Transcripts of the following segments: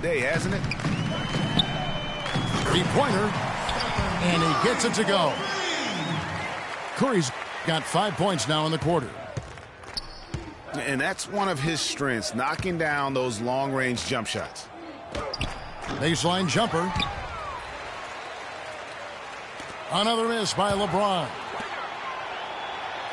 day, hasn't it? Three-pointer, and he gets it to go. Curry's got 5 points now in the quarter. And that's one of his strengths, knocking down those long-range jump shots. Baseline jumper. Another miss by LeBron.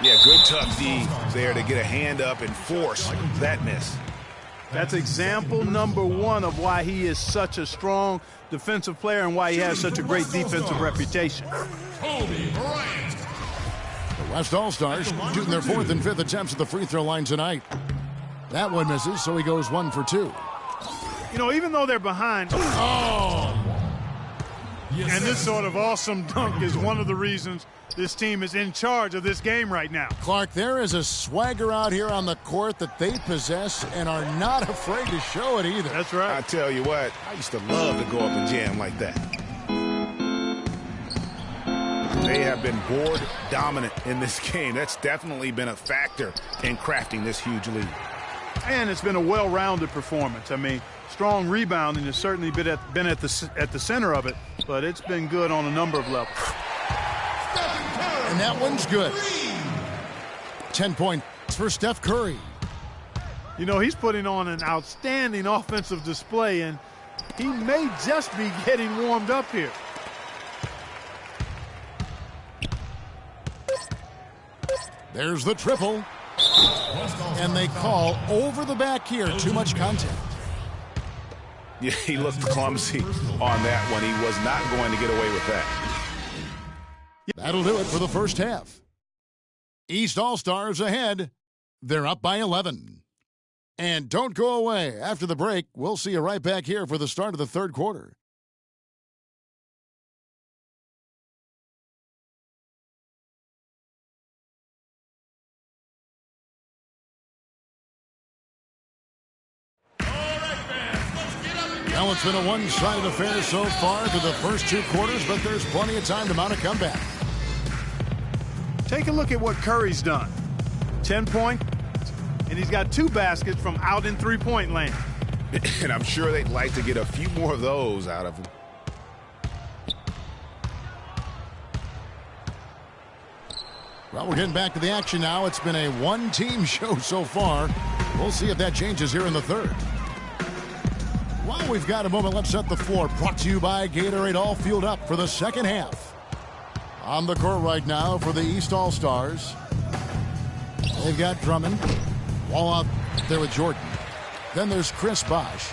Yeah, good tough D there to get a hand up and force that miss. That's example number one of why he is such a strong defensive player and why he has such a great defensive reputation. The West All-Stars shooting their 4th and 5th attempts at the free throw line tonight. That one misses, so he goes 1 for 2. You know, even though they're behind, and this sort of awesome dunk is one of the reasons this team is in charge of this game right now. Clark, there is a swagger out here on the court that they possess and are not afraid to show it either. That's right. I tell you what, I used to love to go up and jam like that. They have been board dominant in this game. That's definitely been a factor in crafting this huge lead. And it's been a well-rounded performance. I mean, strong rebounding has certainly been at the center of it, but it's been good on a number of levels. And that one's good. 10 points for Steph Curry. You know, he's putting on an outstanding offensive display, and he may just be getting warmed up here. There's the triple. And they call over the back here. Too much contact. Yeah, he looked clumsy on that one. He was not going to get away with that. That'll do it for the first half. East All-Stars ahead. They're up by 11. And don't go away. After the break, we'll see you right back here for the start of the third quarter. Well, it's been a one-sided affair so far through the first 2 quarters, but there's plenty of time to mount a comeback. Take a look at what Curry's done. 10 points, and he's got 2 baskets from out in three-point land. And I'm sure they'd like to get a few more of those out of him. Well, we're getting back to the action now. It's been a one-team show so far. We'll see if that changes here in the third. While we've got a moment, let's set the floor. Brought to you by Gatorade, all fueled up for the second half. On the court right now for the East All-Stars. They've got Drummond. Wall out there with Jordan. Then there's Chris Bosh.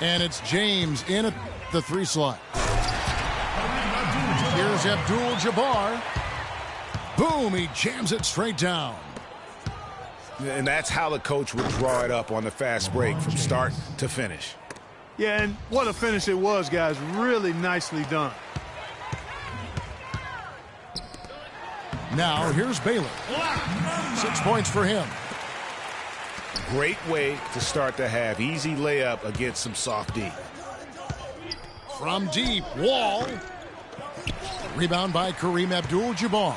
And it's James in at the 3 slot. Here's Abdul-Jabbar. Boom, he jams it straight down. And that's how the coach would draw it up on the fast break from start to finish. Yeah, and what a finish it was, guys. Really nicely done. Now, here's Baylor. 6 points for him. Great way to start the half. Easy layup against some soft D. From deep, Wall. Rebound by Kareem Abdul-Jabbar.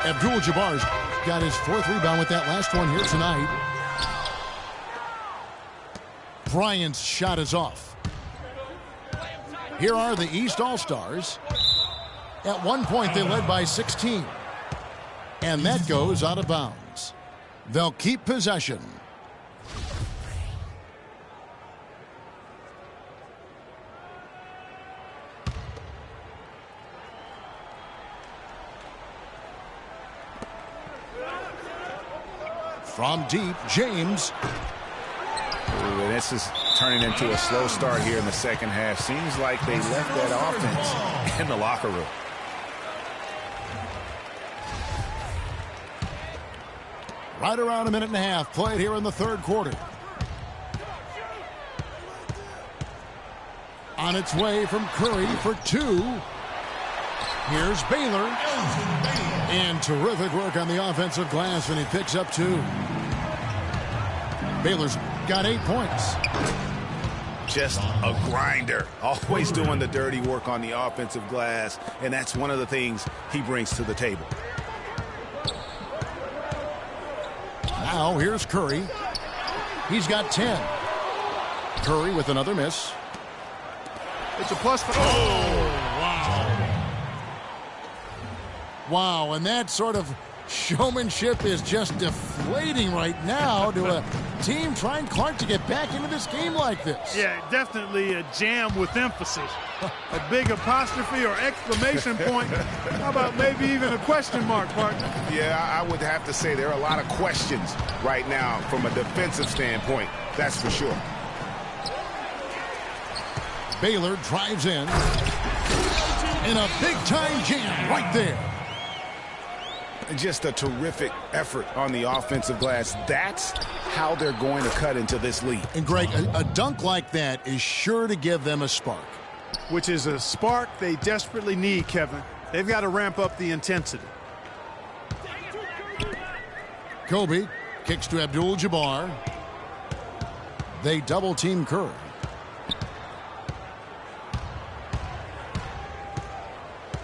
Abdul-Jabbar's got his 4th rebound with that last one here tonight. Bryant's shot is off. Here are the East All-Stars. At one point, they led by 16. And that goes out of bounds. They'll keep possession. From deep, James. Ooh, this is turning into a slow start here in the second half. Seems like they left that offense in the locker room. Right around a minute and a half played here in the third quarter. On its way from Curry for 2. Here's Baylor. And terrific work on the offensive glass, and he picks up 2. Baylor's got 8 points. Just a grinder. Always doing the dirty work on the offensive glass, and that's one of the things he brings to the table. Now here's Curry. He's got 10. Curry with another miss. It's a plus. Wow. Wow, and that sort of showmanship is just deflating right now to a team trying, Clark, to get back into this game like this. Yeah, definitely a jam with emphasis. A big apostrophe or exclamation point. How about maybe even a question mark, partner? Yeah, I would have to say there are a lot of questions right now from a defensive standpoint. That's for sure. Baylor drives in a big-time jam right there. Just a terrific effort on the offensive glass. That's how they're going to cut into this lead. And, Greg, a dunk like that is sure to give them a spark. Which is a spark they desperately need, Kevin. They've got to ramp up the intensity. Kobe kicks to Abdul-Jabbar. They double-team Curry.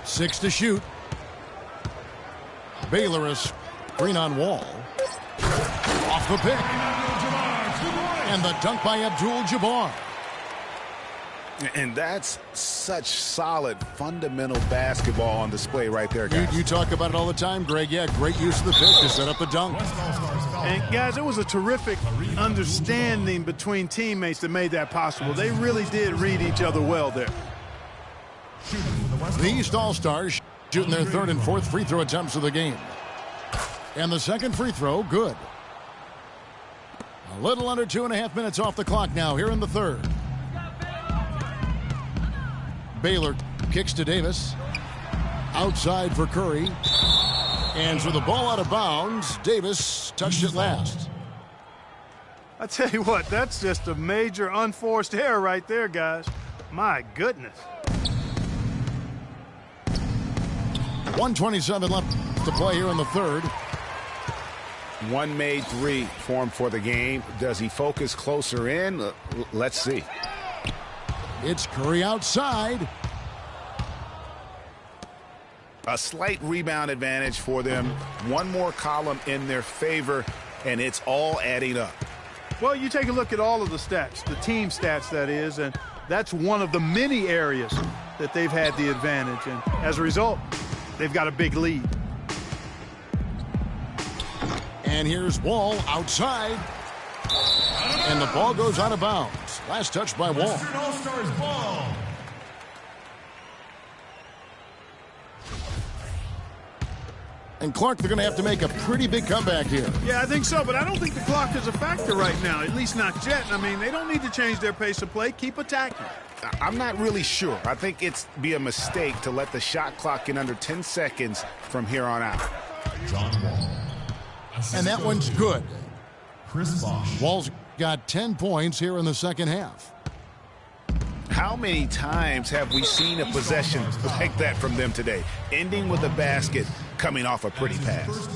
Six to shoot. Baylor is screen on Wall. Off the pick. And the dunk by Abdul-Jabbar. And that's such solid, fundamental basketball on display right there, guys. You talk about it all the time, Greg. Yeah, great use of the pick to set up the dunk. And, guys, it was a terrific understanding between teammates that made that possible. They really did read each other well there. The East All-Stars shooting their third and fourth free throw attempts of the game. And the second free throw, good. A little under 2.5 minutes off the clock now here in the third. Baylor kicks to Davis. Outside for Curry. And for the ball out of bounds, Davis touched it last. I tell you what, that's just a major unforced error right there, guys. My goodness. 1:27 left to play here in the third. One made three for him for the game. Does he focus closer in? Let's see. It's Curry outside. A slight rebound advantage for them. One more column in their favor, and it's all adding up. Well, you take a look at all of the stats, the team stats, that is, and that's one of the many areas that they've had the advantage. And as a result, they've got a big lead. And here's Wall outside. And the ball goes out of bounds. Last touch by Wall. All-Stars ball. And Clark, they're going to have to make a pretty big comeback here. Yeah, I think so, but I don't think the clock is a factor right now, at least not yet. I mean, they don't need to change their pace of play. Keep attacking. I'm not really sure. I think it's be a mistake to let the shot clock in under 10 seconds from here on out. John Wall. And that one's good. Chris Bosh. Wall's got 10 points here in the second half. How many times have we seen a possession like that from them today, ending with a basket coming off a pretty pass?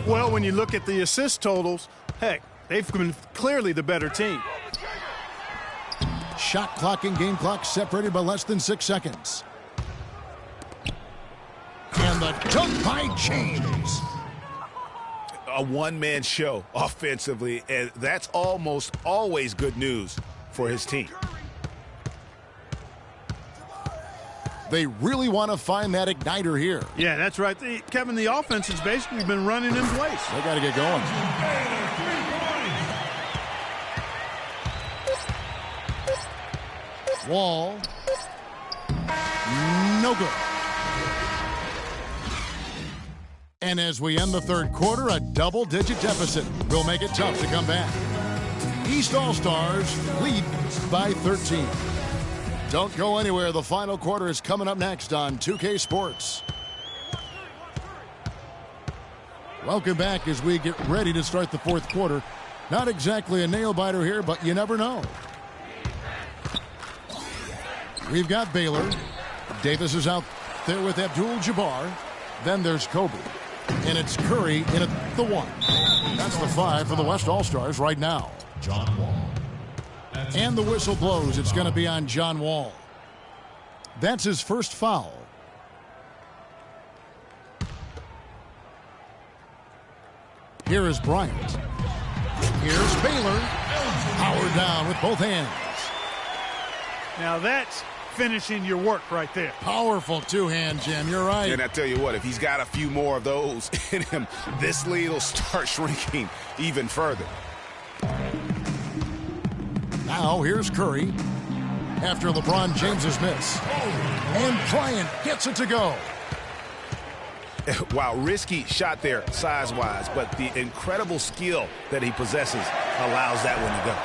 Well, when you look at the assist totals, heck, they've been clearly the better team. Shot clock and game clock separated by less than 6 seconds. And the dunk by James. A one-man show offensively, and that's almost always good news for his team. They really want to find that igniter here. Yeah, that's right. Kevin, the offense has basically been running in place. They got to get going. Wall. No good. And as we end the third quarter, a double-digit deficit will make it tough to come back. East All-Stars lead by 13. Don't go anywhere. The final quarter is coming up next on 2K Sports. Welcome back as we get ready to start the fourth quarter. Not exactly a nail-biter here, but you never know. We've got Baylor. Davis is out there with Abdul-Jabbar. Then there's Kobe. And it's Curry in at the 1. That's the 5 for the West All-Stars right now. John Wall. And the whistle blows. It's going to be on John Wall. That's his first foul. Here is Bryant. Here's Baylor. Powered down with both hands. Now that's finishing your work right there. Powerful two-hand jam. You're right. And I tell you what, if he's got a few more of those in him, this lead will start shrinking even further. Now here's Curry after LeBron James's miss. And Bryant gets it to go. Wow, risky shot there size-wise, but the incredible skill that he possesses allows that one to go.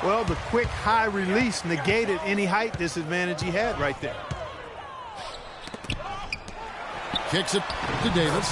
Well, the quick high release negated any height disadvantage he had right there. Kicks it to Davis.